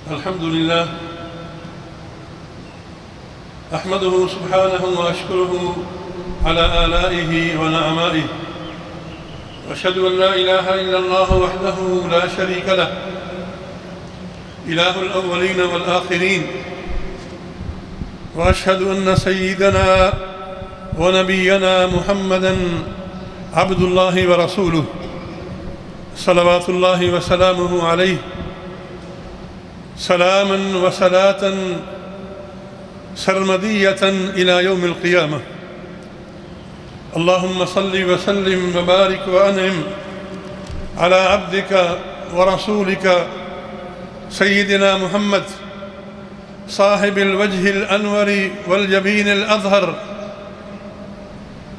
الحمد لله أحمده سبحانه وأشكره على آلائه ونعمائه، وأشهد أن لا إله إلا الله وحده لا شريك له، إله الأولين والآخرين، وأشهد أن سيدنا ونبينا محمدًا عبد الله ورسوله، صلوات الله وسلامه عليه، سلاما وصلاة سرمدية إلى يوم القيامة. اللهم صل وسلم وبارك وأنعم على عبدك ورسولك سيدنا محمد صاحب الوجه الأنور والجبين الأظهر،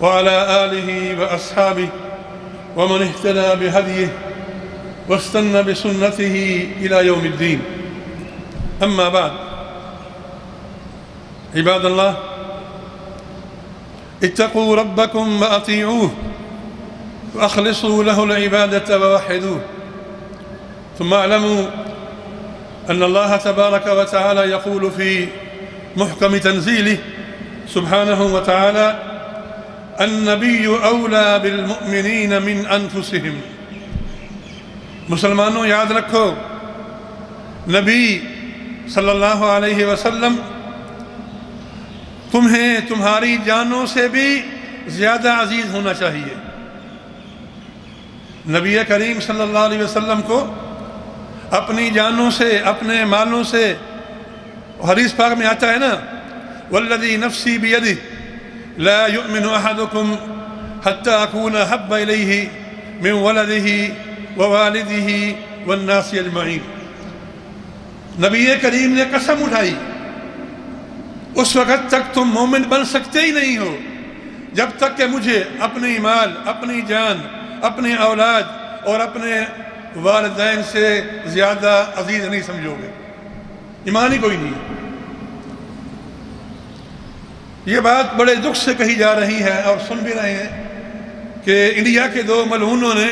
وعلى آله وأصحابه ومن اهتدى بهديه واستنى بسنته إلى يوم الدين. أما بعد، عباد الله، اتقوا ربكم وأطيعوه وأخلصوا له العبادة ووحدوه، ثم اعلموا أن الله تبارك وتعالى يقول في محكم تنزيله سبحانه وتعالى: النبي أولى بالمؤمنين من أنفسهم. مسلمانوں یاد رکھو، نبی صلی اللہ علیہ وسلم تمہیں تمہاری جانوں سے بھی زیادہ عزیز ہونا چاہیے۔ نبی کریم صلی اللہ علیہ وسلم کو اپنی جانوں سے، اپنے مالوں سے، حدیث پاک میں آتا ہے نا: والذی نفسی بیدہ لا یؤمن احدکم حتی اکون احب الیہ من ولدہ ووالدہ والناس اجمعین۔ نبی کریم نے قسم اٹھائی، اس وقت تک تم مومن بن سکتے ہی نہیں ہو جب تک کہ مجھے اپنی مال، اپنی جان، اپنی اولاد اور اپنے والدین سے زیادہ عزیز نہیں سمجھو گے۔ ایمان ہی کوئی نہیں۔ یہ بات بڑے دکھ سے کہی جا رہی ہے اور سن بھی رہے ہیں کہ انڈیا کے دو ملعونوں نے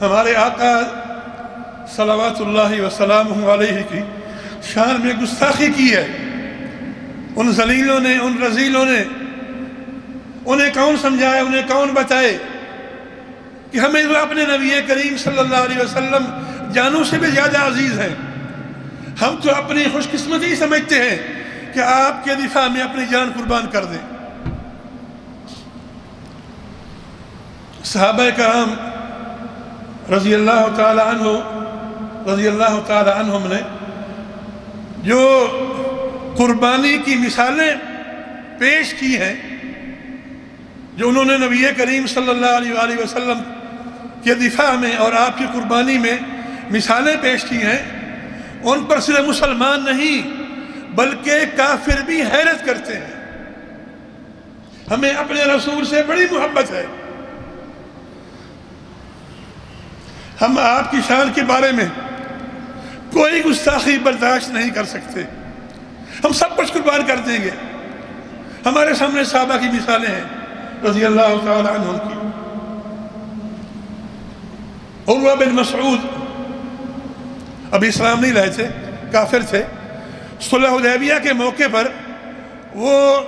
ہمارے آقا صلوات اللہ وسلامہ علیہ کی شان میں گستاخی کی ہے۔ ان ذلیلوں نے، ان رذیلوں نے، انہیں کون سمجھائے، انہیں کون بتائے کہ ہمیں وہ اپنے نبی کریم صلی اللہ علیہ وسلم جانوں سے بھی زیادہ عزیز ہیں۔ ہم تو اپنی خوش قسمتی سمجھتے ہیں کہ آپ کے دفاع میں اپنی جان قربان کر دیں۔ صحابہ کرام رضی اللہ تعالی عنہم نے جو قربانی کی مثالیں پیش کی ہیں، جو انہوں نے نبی کریم صلی اللہ علیہ وآلہ وسلم کے دفاع میں اور آپ کی قربانی میں مثالیں پیش کی ہیں، ان پر صرف مسلمان نہیں بلکہ کافر بھی حیرت کرتے ہیں۔ ہمیں اپنے رسول سے بڑی محبت ہے، ہم آپ کی شان کے بارے میں کوئی گستاخی برداشت نہیں کر سکتے، ہم سب کچھ قربان کر دیں گے۔ ہمارے سامنے صحابہ کی مثالیں ہیں رضی اللہ تعالی عنہم کی۔ عروہ بن مسعود ابھی اسلام نہیں لائے تھے، کافر تھے۔ صلح حدیبیہ کے موقع پر وہ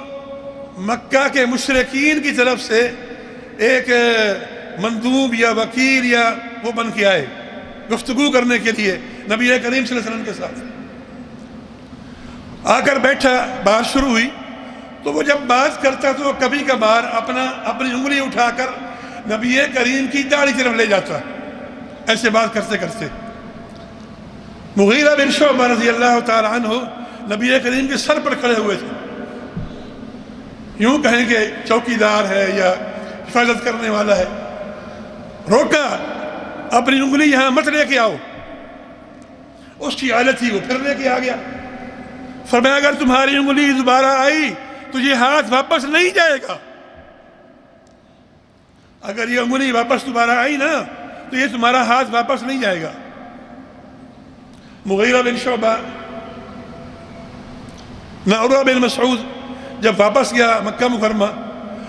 مکہ کے مشرکین کی طرف سے ایک مندوب یا وکیل یا وہ بن کے آئے گفتگو کرنے کے لیے نبی کریم صلی اللہ علیہ وسلم کے ساتھ۔ آ کر بیٹھا، بات شروع ہوئی تو وہ جب بات کرتا تو وہ کبھی کبھار اپنی انگلی اٹھا کر نبی کریم کی داڑھی طرف لے جاتا، ایسے بات کرتے کرتے۔ مغیرہ بن شعبہ رضی اللہ تعالی عنہ نبی کریم کے سر پر کھڑے ہوئے تھے، یوں کہیں کہ چوکیدار ہے یا حفاظت کرنے والا ہے۔ روکا، اپنی انگلی یہاں مت لے کے آؤ۔ اس کی عادت تھی، وہ پھر لے کے آ گیا۔ فرمایا اگر تمہاری انگلی دوبارہ آئی تو یہ ہاتھ واپس نہیں جائے گا۔ اگر یہ انگلی واپس دوبارہ آئی نا تو یہ تمہارا ہاتھ واپس نہیں جائے گا۔ مغیرہ بن شعبہ نہ عروہ بن مسعود جب واپس گیا مکہ مکرمہ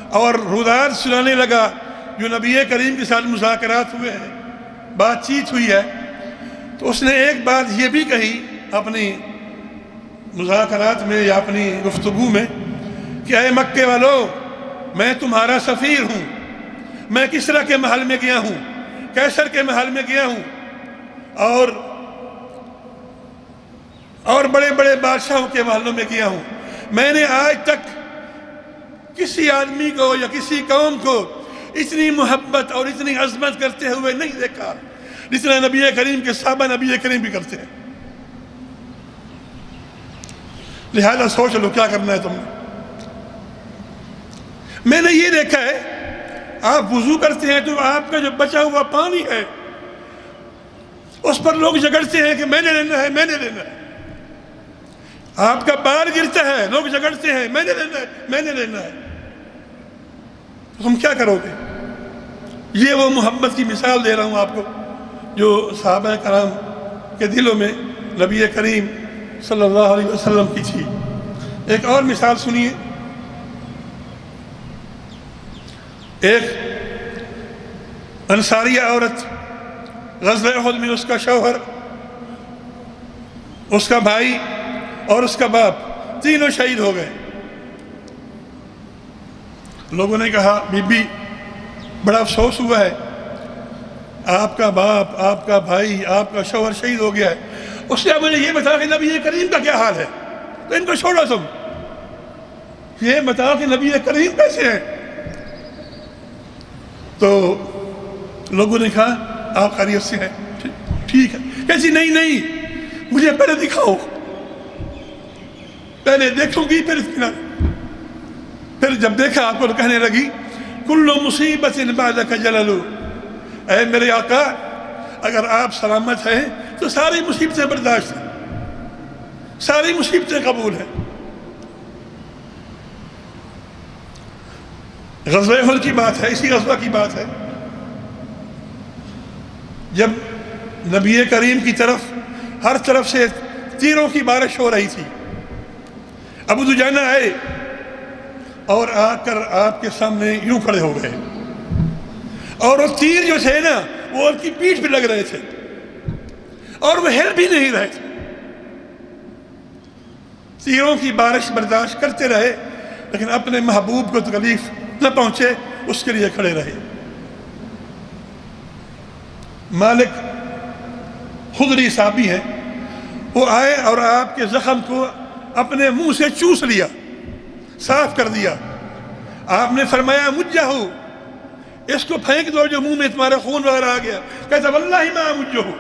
اور رودات سنانے لگا جو نبی کریم کے ساتھ مذاکرات ہوئے ہیں، بات چیت ہوئی ہے، تو اس نے ایک بات یہ بھی کہی اپنی مذاکرات میں یا اپنی گفتگو میں کہ اے مکے والو، میں تمہارا سفیر ہوں، میں کسریٰ کے محل میں گیا ہوں، قیصر کے محل میں گیا ہوں، اور بڑے بڑے بادشاہوں کے محلوں میں گیا ہوں، میں نے آج تک کسی آدمی کو یا کسی قوم کو اتنی محبت اور اتنی عظمت کرتے ہوئے نہیں دیکھا جتنا نبی کریم کے صحابہ نبی کریم بھی کرتے ہیں۔ لہذا سوچ لو کیا کرنا ہے تم نے۔ میں نے یہ دیکھا ہے، آپ وضو کرتے ہیں تو آپ کا جو بچا ہوا پانی ہے اس پر لوگ جھگڑتے ہیں کہ میں نے لینا ہے، میں نے لینا ہے۔ آپ کا بال گرتا ہے، لوگ جھگڑتے ہیں میں نے لینا ہے، میں نے لینا ہے۔ تو تم کیا کرو گے؟ یہ وہ محبت کی مثال دے رہا ہوں آپ کو جو صحابہ کرام کے دلوں میں نبی کریم صلی اللہ علیہ وسلم کی تھی۔ ایک اور مثال سنیے۔ ایک انصاریہ عورت، غزوہ احد میں اس کا شوہر، اس کا بھائی اور اس کا باپ تینوں شہید ہو گئے۔ لوگوں نے کہا بی بی بڑا افسوس ہوا ہے، آپ کا باپ، آپ کا بھائی، آپ کا شوہر شہید ہو گیا ہے۔ اس نے مجھے یہ بتا کہ نبی کریم کا کیا حال ہے، تو ان کو چھوڑو تم، یہ بتا کہ نبی کریم کیسے ہیں۔ تو لوگوں نے کہا آپ خیریت سے ہیں، ٹھیک ہے۔ کیسی نہیں، مجھے پہلے دکھاؤ، پہلے دیکھوں گی پھر اطمینان۔ پھر جب دیکھا آپ کو تو کہنے لگی کل مصیبت بعدک جلل، اے میرے آقا اگر آپ سلامت ہیں تو ساری مصیبتیں برداشت ہیں، ساری مصیبتیں قبول ہیں۔ غزوہ احد کی بات ہے، اسی غزوہ کی بات ہے، جب نبی کریم کی طرف ہر طرف سے تیروں کی بارش ہو رہی تھی۔ ابو دجانہ آئے اور آ کر آپ کے سامنے یوں کھڑے ہو گئے، اور وہ تیر جو تھے نا وہ ان کی پیٹھ پہ لگ رہے تھے اور وہ ہل بھی نہیں رہے تھے۔ تیروں کی بارش برداشت کرتے رہے لیکن اپنے محبوب کو تکلیف نہ پہنچے اس کے لیے کھڑے رہے۔ مالک خدری صحابی ہیں، وہ آئے اور آپ کے زخم کو اپنے منہ سے چوس لیا، صاف کر دیا۔ آپ نے فرمایا مجھا ہو، اس کو پھینک دو جو منہ میں تمہارا خون وغیرہ آ گیا۔ کہتا واللہ ما مجھا ہو،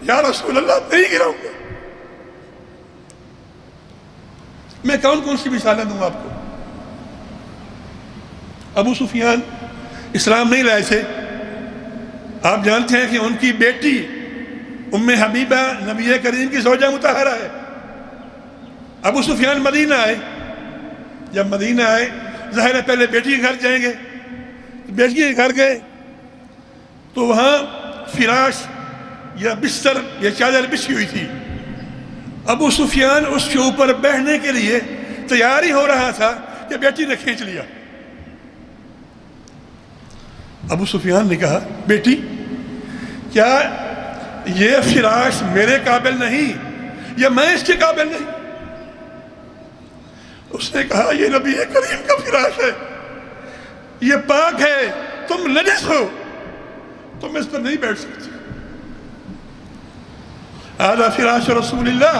یا رسول اللہ نہیں گراؤں گا۔ میں کون سی مثالیں دوں آپ کو؟ ابو سفیان اسلام نہیں لائے تھے، آپ جانتے ہیں کہ ان کی بیٹی ام حبیبہ نبی کریم کی زوجہ مطہرہ ہے۔ ابو سفیان مدینہ آئے، جب مدینہ آئے ظاہر ہے پہلے بیٹی کے گھر جائیں گے، بیٹی کے گھر گئے تو وہاں فراش یا بستر یا چادر بچھی ہوئی تھی۔ ابو سفیان اس کے اوپر بیٹھنے کے لیے تیار ہی ہو رہا تھا کہ بیٹی نے کھینچ لیا۔ ابو سفیان نے کہا بیٹی کیا یہ فراش میرے قابل نہیں یا میں اس کے قابل نہیں؟ اس نے کہا یہ نبی کریم کا فراش ہے، یہ پاک ہے، تم نجس ہو، تم اس پر نہیں بیٹھ سکتے۔ ھذا فراش رسول اللہ،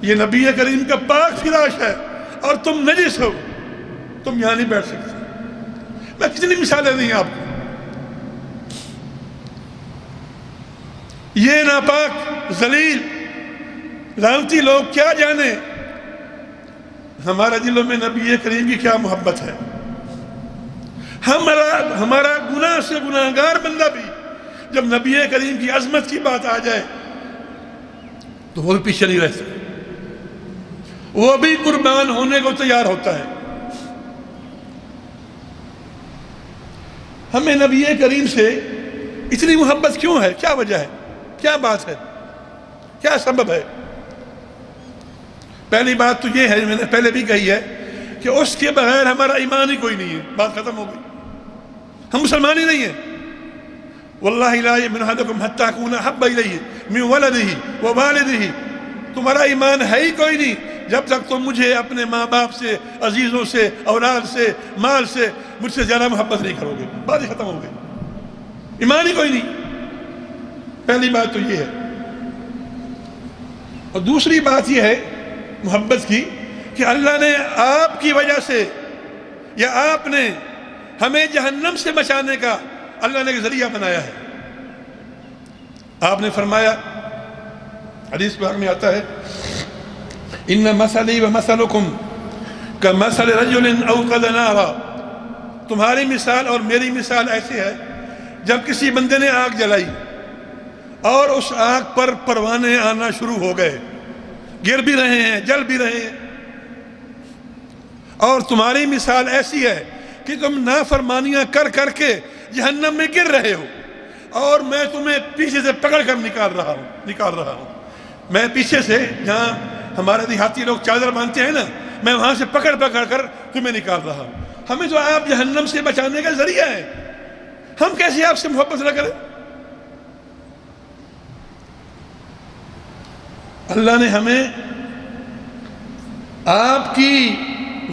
یہ نبی کریم کا پاک فراش ہے اور تم نجس ہو، تم یہاں نہیں بیٹھ سکتے۔ میں کتنی مثالیں دیں آپ کو۔ یہ ناپاک ذلیل لعنتی لوگ کیا جانے ہمارے دلوں میں نبی کریم کی کیا محبت ہے۔ ہمارا گناہ سے گناہگار بندہ بھی جب نبی کریم کی عظمت کی بات آ جائے تو وہ بھی پیچھے نہیں رہتا، وہ بھی قربان ہونے کو تیار ہوتا ہے۔ ہمیں نبی کریم سے اتنی محبت کیوں ہے؟ کیا وجہ ہے؟ کیا بات ہے؟ کیا سبب ہے؟ پہلی بات تو یہ ہے، میں نے پہلے بھی کہی ہے کہ اس کے بغیر ہمارا ایمان ہی کوئی نہیں ہے، بات ختم ہو گئی، ہم مسلمان ہی نہیں ہیں۔ واللہ لا یؤمن احدکم حتی اکون احب الیہ من ولدہ ووالدہ، تمہارا ایمان ہے ہی کوئی نہیں جب تک تم مجھے اپنے ماں باپ سے، عزیزوں سے، اولاد سے، مال سے مجھ سے زیادہ محبت نہیں کرو گے، بات ہی ختم ہو گئی، ایمان ہی کوئی نہیں۔ پہلی بات تو یہ ہے۔ اور دوسری بات یہ ہے محبت کی کہ اللہ نے آپ کی وجہ سے یا آپ نے ہمیں جہنم سے بچانے کا اللہ نے ایک ذریعہ بنایا ہے۔ آپ نے فرمایا، حدیث پاک میں آتا ہے، ان مثلی و مثلکم کمثل رجل اوقد نارا، تمہاری مثال اور میری مثال ایسی ہے جب کسی بندے نے آگ جلائی اور اس آگ پر پروانے آنا شروع ہو گئے، گر بھی رہے ہیں، جل بھی رہے ہیں، اور تمہاری مثال ایسی ہے کہ تم نافرمانیاں کر کر کے جہنم میں گر رہے ہو اور میں تمہیں پیچھے سے پکڑ کر نکال رہا ہوں۔ میں پیچھے سے، جہاں ہمارے دیہاتی لوگ چادر باندھتے ہیں نا، میں وہاں سے پکڑ کر تمہیں نکال رہا ہوں۔ ہمیں تو آپ جہنم سے بچانے کا ذریعہ ہے، ہم کیسے آپ سے محبت نہ کریں؟ اللہ نے ہمیں آپ کی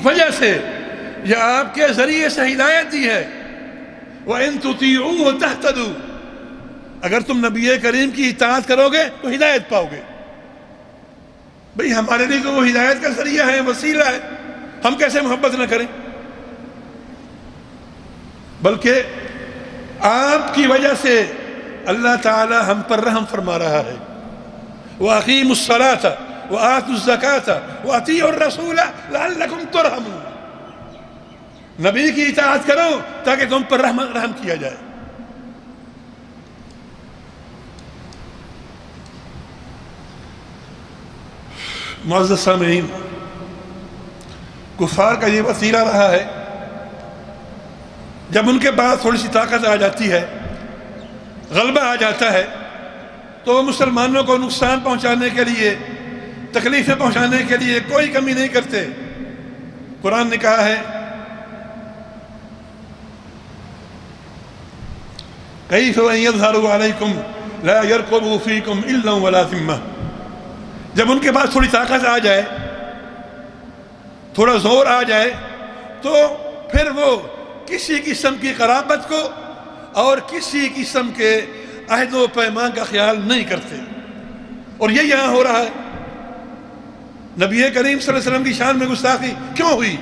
وجہ سے یا آپ کے ذریعے سے ہدایت دی ہے۔ وَإِن تُطِيعُوهُ تَهْتَدُوا، اگر تم نبی کریم کی اطاعت کرو گے تو ہدایت پاؤ گے۔ بھئی ہمارے لیے تو وہ ہدایت کا ذریعہ ہے، وسیلہ ہے، ہم کیسے محبت نہ کریں؟ بلکہ آپ کی وجہ سے اللہ تعالی ہم پر رحم فرما رہا ہے۔ وَأَقِيمُوا الصَّلَاةَ وَآتُوا الزَّكَاةَ وَأَطِيعُوا الرَّسُولَ لَعَلَّكُمْ تُرْحَمُونَ، نبی کی اطاعت کرو تاکہ تم پر رحم کیا جائے۔ معزز سامعین، کفار کا یہ وسیلہ رہا ہے، جب ان کے پاس تھوڑی سی طاقت آ جاتی ہے، غلبہ آ جاتا ہے، تو وہ مسلمانوں کو نقصان پہنچانے کے لیے، تکلیفیں پہنچانے کے لیے کوئی کمی نہیں کرتے۔ قرآن نے کہا ہے، کیف ان یظہروا علیکم لا یرقبوا فیکم الا ولا ذمہ، جب ان کے پاس تھوڑی طاقت آ جائے، تھوڑا زور آ جائے، تو پھر وہ کسی قسم کی قرابت کو اور کسی قسم کے عہد و پیمان کا خیال نہیں کرتے۔ اور یہ یہاں ہو رہا ہے۔ نبی کریم صلی اللہ علیہ وسلم کی شان میں گستاخی کیوں ہوئی؟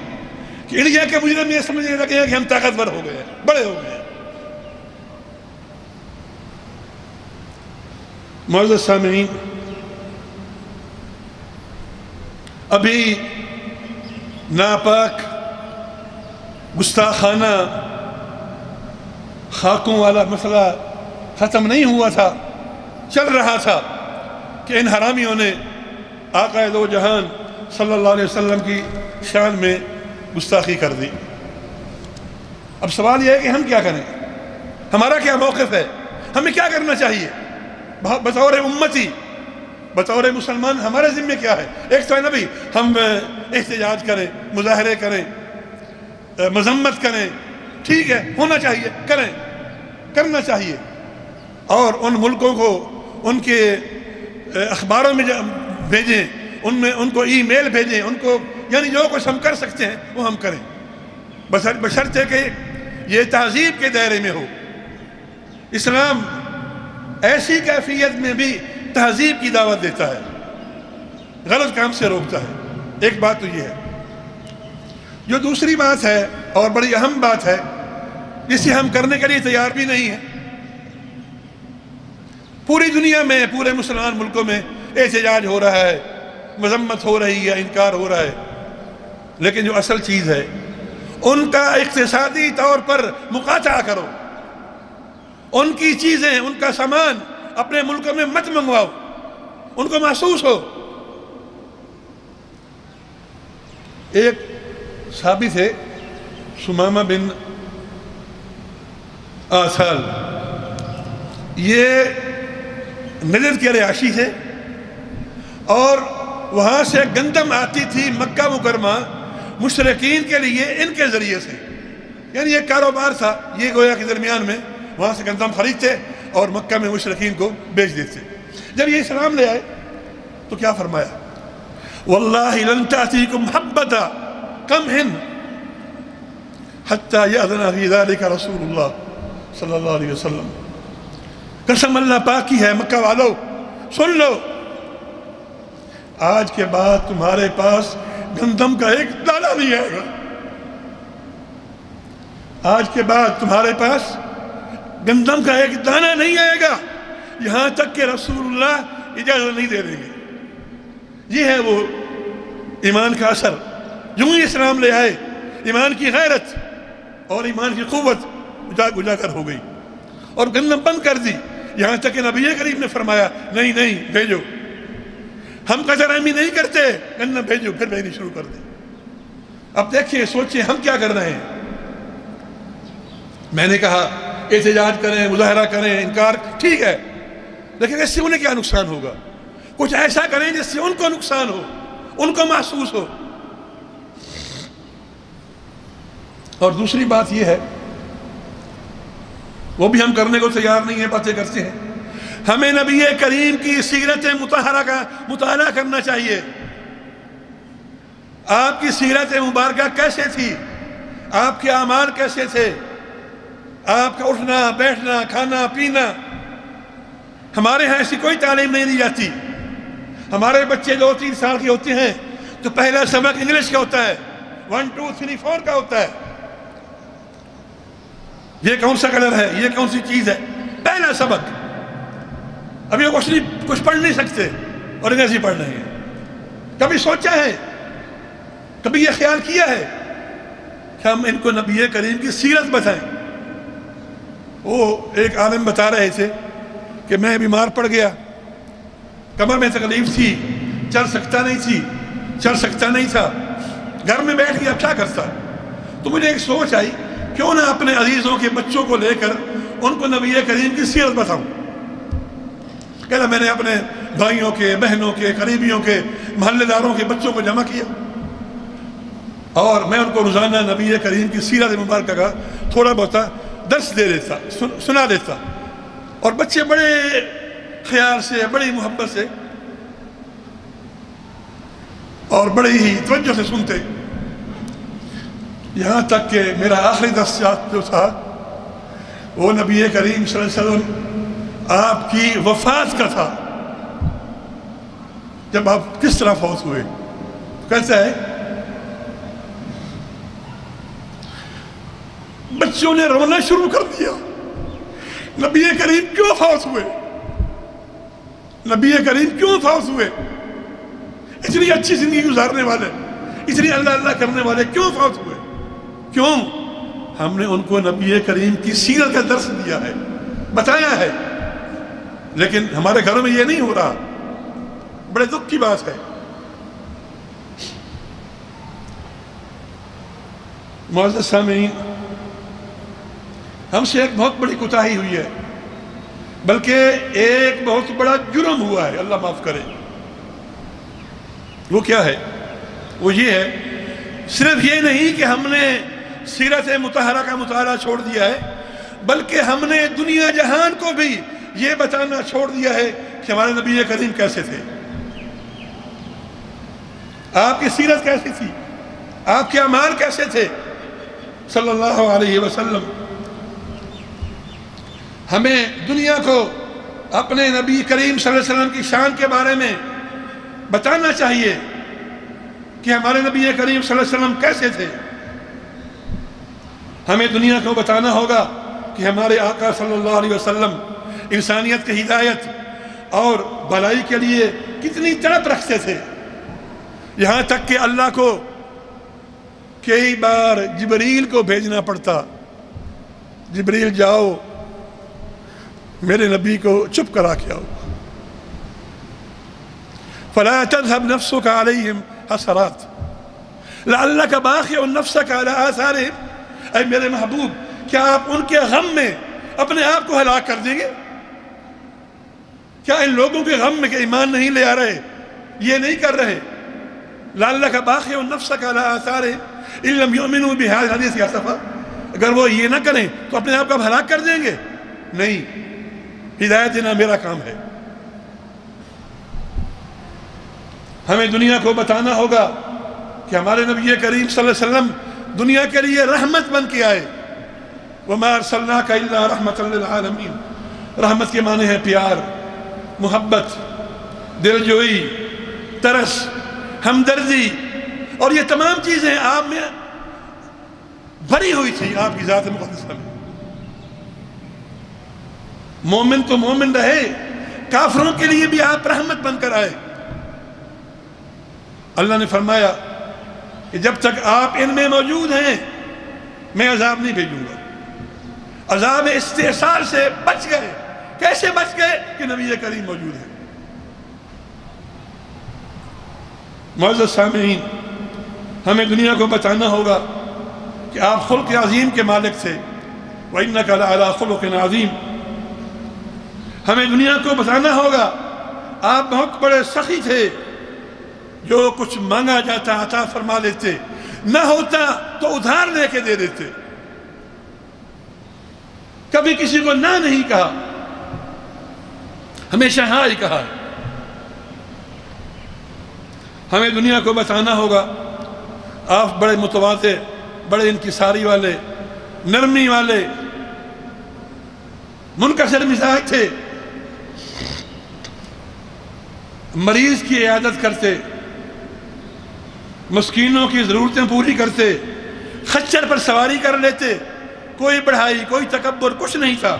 کہ انڈیا کے مجرم یہ سمجھنے لگے ہیں کہ ہم طاقتور ہو گئے ہیں، بڑے ہو گئے ہیں۔ معزز سامعین، ابھی ناپاک گستاخانہ خاکوں والا مسئلہ ختم نہیں ہوا تھا، چل رہا تھا کہ ان حرامیوں نے آقا دو جہان صلی اللہ علیہ وسلم کی شان میں گستاخی کر دی۔ اب سوال یہ ہے کہ ہم کیا کریں؟ ہمارا کیا موقف ہے؟ ہمیں کیا کرنا چاہیے؟ بطور امتی، بطور مسلمان ہمارے ذمہ کیا ہے؟ ایک تو ہے نبی ہم احتجاج کریں، مظاہرے کریں، مذمت کریں، ٹھیک ہے، ہونا چاہیے، کریں، کرنا چاہیے، اور ان ملکوں کو ان کے اخباروں میں بھیجیں، ان کو ای میل بھیجیں، ان کو، یعنی جو کچھ ہم کر سکتے ہیں وہ ہم کریں، بشرطے کہ یہ تہذیب کے دائرے میں ہو۔ اسلام ایسی کیفیت میں بھی تہذیب کی دعوت دیتا ہے، غلط کام سے روکتا ہے۔ ایک بات تو یہ ہے۔ جو دوسری بات ہے اور بڑی اہم بات ہے، جسے ہم کرنے کے لیے تیار بھی نہیں ہیں، پوری دنیا میں، پورے مسلمان ملکوں میں احتجاج ہو رہا ہے، مذمت ہو رہی ہے، انکار ہو رہا ہے، لیکن جو اصل چیز ہے ان کا اقتصادی طور پر مقاطعہ کرو، ان کی چیزیں، ان کا سامان اپنے ملکوں میں مت منگواؤ، ان کو محسوس ہو۔ ایک صحابی تھے سمامہ بن آسال، یہ نجد کے رہائشی تھے، اور وہاں سے گندم آتی تھی مکہ مکرمہ مشرکین کے لیے ان کے ذریعے سے، یعنی ایک کاروبار تھا، یہ گویا کے درمیان میں وہاں سے گندم خریدتے اور مکہ میں مشرکین کو بیچ دیتے. جب یہ اسلام لے آئے تو کیا فرمایا؟ واللہ لن تأتیکم حبۃ قمح حتی یأذن فی ذلک رسول اللہ صلی اللہ علیہ وسلم. قسم اللہ پاک کی ہے مکہ والو سن لو، آج کے بعد تمہارے پاس گندم کا ایک دانہ نہیں آئے گا. آج کے بعد تمہارے پاس گندم کا ایک دانہ نہیں آئے گا یہاں تک کہ رسول اللہ اجازت نہیں دے دیں گے. یہ ہے وہ ایمان کا اثر. جو ہی اسلام لے آئے ایمان کی غیرت اور ایمان کی قوت اجاگر ہو گئی اور گندم بند کر دی. یہاں تک کہ نبی کریم نے فرمایا نہیں نہیں بھیجو، ہم قدر اہمی نہیں کرتے، گندم بھیجو. پھر بھیجنی شروع کر دی. اب دیکھیں سوچیں ہم کیا کر رہے ہیں. میں نے کہا احتجاج کریں، مظاہرہ کریں، انکار ٹھیک ہے، لیکن اس سے انہیں کیا نقصان ہوگا؟ کچھ ایسا کریں جس سے ان کو نقصان ہو، ان کو محسوس ہو. اور دوسری بات یہ ہے وہ بھی ہم کرنے کو تیار نہیں ہیں، باتیں کرتے ہیں. ہمیں نبی کریم کی سیرت مطہرہ کا مطالعہ کرنا چاہیے. آپ کی سیرت مبارکہ کیسے تھی، آپ کے اعمال کیسے تھے، آپ کا اٹھنا بیٹھنا کھانا پینا. ہمارے ہاں ایسی کوئی تعلیم نہیں دی جاتی. ہمارے بچے 2-3 سال کے ہوتے ہیں تو پہلا سبق انگلش کا ہوتا ہے، 1 2 3 4 کا ہوتا ہے. یہ کون سا کلر ہے، یہ کون سی چیز ہے، پہلا سبق. ابھی وہ کچھ پڑھ نہیں سکتے اور انگریزی پڑھ رہے ہیں. کبھی سوچا ہے، کبھی یہ خیال کیا ہے کہ ہم ان کو نبی کریم کی سیرت بتائیں؟ وہ ایک عالم بتا رہے تھے کہ میں بیمار پڑ گیا، کمر میں تکلیف تھی، چل سکتا نہیں تھا، گھر میں بیٹھ گیا، کیا کرتا. تو مجھے ایک سوچ آئی کیوں نہ اپنے عزیزوں کے بچوں کو لے کر ان کو نبی کریم کی سیرت بتاؤں. کہنا میں نے اپنے بھائیوں کے، بہنوں کے، قریبیوں کے، محلے داروں کے بچوں کو جمع کیا اور میں ان کو روزانہ نبی کریم کی سیرت مبارکہ کا تھوڑا بہت درس دے دیتا، سنا دیتا. اور بچے بڑے خیال سے، بڑی محبت سے اور بڑی ہی توجہ سے سنتے. یہاں تک کہ میرا آخری درس جو تھا وہ نبی کریم صلی اللہ علیہ وسلم آپ کی وفات کا تھا. جب آپ کس طرح فوت ہوئے، کیسا ہے؟ بچوں نے رونا شروع کر دیا. نبی کریم کیوں فوت ہوئے، نبی کریم کیوں فوت ہوئے، اتنی اچھی زندگی گزارنے والے، اتنی اللہ اللہ کرنے والے کیوں فوت ہوئے؟ کیوں؟ ہم نے ان کو نبی کریم کی سیرت کا درس دیا ہے، بتایا ہے. لیکن ہمارے گھروں میں یہ نہیں ہو رہا. بڑے دکھ کی بات ہے. معزز سامعین، ہم سے ایک بہت بڑی کوتاہی ہوئی ہے، بلکہ ایک بہت بڑا جرم ہوا ہے، اللہ معاف کرے. وہ کیا ہے؟ وہ یہ ہے، صرف یہ نہیں کہ ہم نے سیرت مطہرہ کا مطالعہ چھوڑ دیا ہے، بلکہ ہم نے دنیا جہان کو بھی یہ بتانا چھوڑ دیا ہے کہ ہمارے نبی کریم کیسے تھے، آپ کی سیرت کیسی تھی، آپ کے اعمال کیسے تھے صلی اللہ علیہ وسلم. ہمیں دنیا کو اپنے نبی کریم صلی اللہ علیہ وسلم کی شان کے بارے میں بتانا چاہیے کہ ہمارے نبی کریم صلی اللہ علیہ وسلم کیسے تھے. ہمیں دنیا کو بتانا ہوگا کہ ہمارے آقا صلی اللہ علیہ وسلم انسانیت کی ہدایت اور بھلائی کے لیے کتنی تڑپ رکھتے تھے. یہاں تک کہ اللہ کو کئی بار جبریل کو بھیجنا پڑتا، جبریل جاؤ میرے نبی کو چپ کرا کے آؤ. فلا تذهب نفسك عليهم حسرات لعلك باخع نفسك على آثارهم. اے میرے محبوب، کیا آپ ان کے غم میں اپنے آپ کو ہلاک کر دیں گے؟ کیا ان لوگوں کے غم میں کہ ایمان نہیں لے آ رہے، یہ نہیں کر رہے، لعلك باخع نفسك على آثارهم ان لم يؤمنوا بهذا الحديث اسفا، اگر وہ یہ نہ کریں تو اپنے آپ کو ہلاک کر دیں گے؟ نہیں. ہدایت دینا میرا کام ہے۔ ہمیں دنیا کو بتانا ہوگا کہ ہمارے نبی کریم صلی اللہ علیہ وسلم دنیا کے لیے رحمت بن کے آئے۔ وَمَا أَرْسَلْنَاكَ إِلَّا رَحْمَةً لِلْعَالَمِينَ۔ رحمت کے معنی ہے پیار، محبت، دلجوئی، ترس، ہمدردی، اور یہ تمام چیزیں آپ میں بھری ہوئی تھی آپ کی ذات مقدسہ میں۔ مومن تو مومن رہے، کافروں کے لیے بھی آپ رحمت بن کر آئے۔ اللہ نے فرمایا کہ جب تک آپ ان میں موجود ہیں میں عذاب نہیں بھیجوں گا۔ عذاب استحصال سے بچ گئے۔ کیسے بچ گئے؟ کہ نبی کریم موجود ہے۔ معزز سامعین، ہمیں دنیا کو بتانا ہوگا کہ آپ خلق عظیم کے مالک تھے۔ وَإِنَّكَ لَعَلَىٰ خُلُقٍ عَظِيمٍ۔ ہمیں دنیا کو بتانا ہوگا آپ بہت بڑے سخی تھے، جو کچھ مانگا جاتا عطا فرما لیتے، نہ ہوتا تو ادھار لے کے دے دیتے، کبھی کسی کو نہ نہیں کہا، ہمیشہ ہاں ہی کہا۔ ہمیں دنیا کو بتانا ہوگا آپ بڑے متواضع، بڑے انکساری والے، نرمی والے، منکسر مزاج تھے، مریض کی عیادت کرتے، مسکینوں کی ضرورتیں پوری کرتے، خچر پر سواری کر لیتے، کوئی بڑھائی، کوئی تکبر، کچھ نہیں تھا۔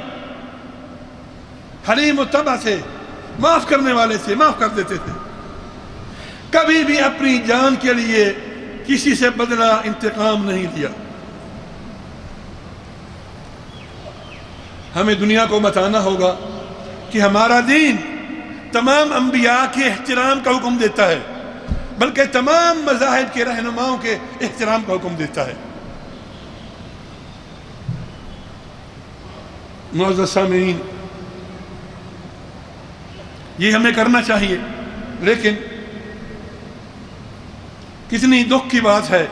حلیم و طبع تھے، معاف کرنے والے تھے، معاف کر دیتے تھے۔ کبھی بھی اپنی جان کے لیے کسی سے بدلہ انتقام نہیں لیا۔ ہمیں دنیا کو بتانا ہوگا کہ ہمارا دین تمام انبیاء کے احترام کا حکم دیتا ہے، بلکہ تمام مذاہب کے رہنماؤں کے احترام کا حکم دیتا ہے۔ معزز سامعین، یہ ہمیں کرنا چاہیے، لیکن کتنی دکھ کی بات ہے،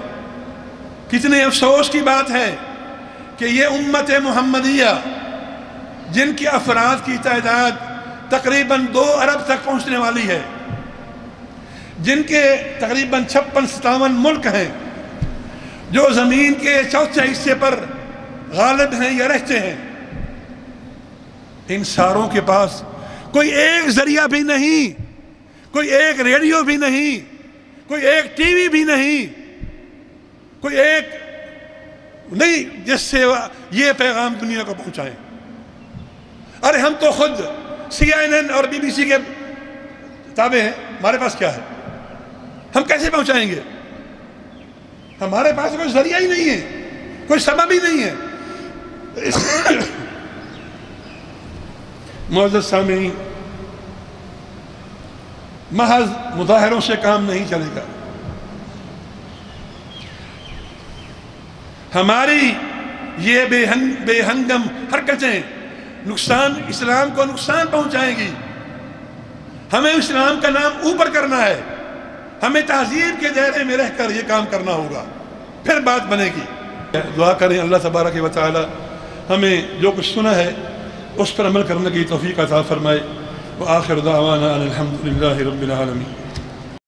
کتنے افسوس کی بات ہے کہ یہ امت محمدیہ جن کے افراد کی تعداد تقریباً 2 ارب تک پہنچنے والی ہے، جن کے تقریباً 56-57 ملک ہیں، جو زمین کے چوتھے حصے پر غالب ہیں یا رہتے ہیں، ان ساروں کے پاس کوئی ایک ذریعہ بھی نہیں، کوئی ایک ریڈیو بھی نہیں، کوئی ایک ٹی وی بھی نہیں، کوئی ایک نہیں جس سے یہ پیغام دنیا کو پہنچائیں۔ ارے ہم تو خود CNN اور BBC کے تابع ہیں، ہمارے پاس کیا ہے؟ ہم کیسے پہنچائیں گے؟ ہمارے پاس کوئی ذریعہ ہی نہیں ہے، کوئی سبب ہی نہیں ہے۔ معزز سامعین، محض مظاہروں سے کام نہیں چلے گا۔ ہماری یہ بے ہنگم حرکتیں اسلام کو نقصان پہنچائیں گی۔ ہمیں اسلام کا نام اوپر کرنا ہے، ہمیں تہذیب کے دائرے میں رہ کر یہ کام کرنا ہوگا، پھر بات بنے گی۔ دعا کریں اللہ تبارک و تعالی ہمیں جو کچھ سنا ہے اس پر عمل کرنے کی توفیق عطا فرمائے۔ وآخر دعوانا ان الحمد للہ رب العالمین۔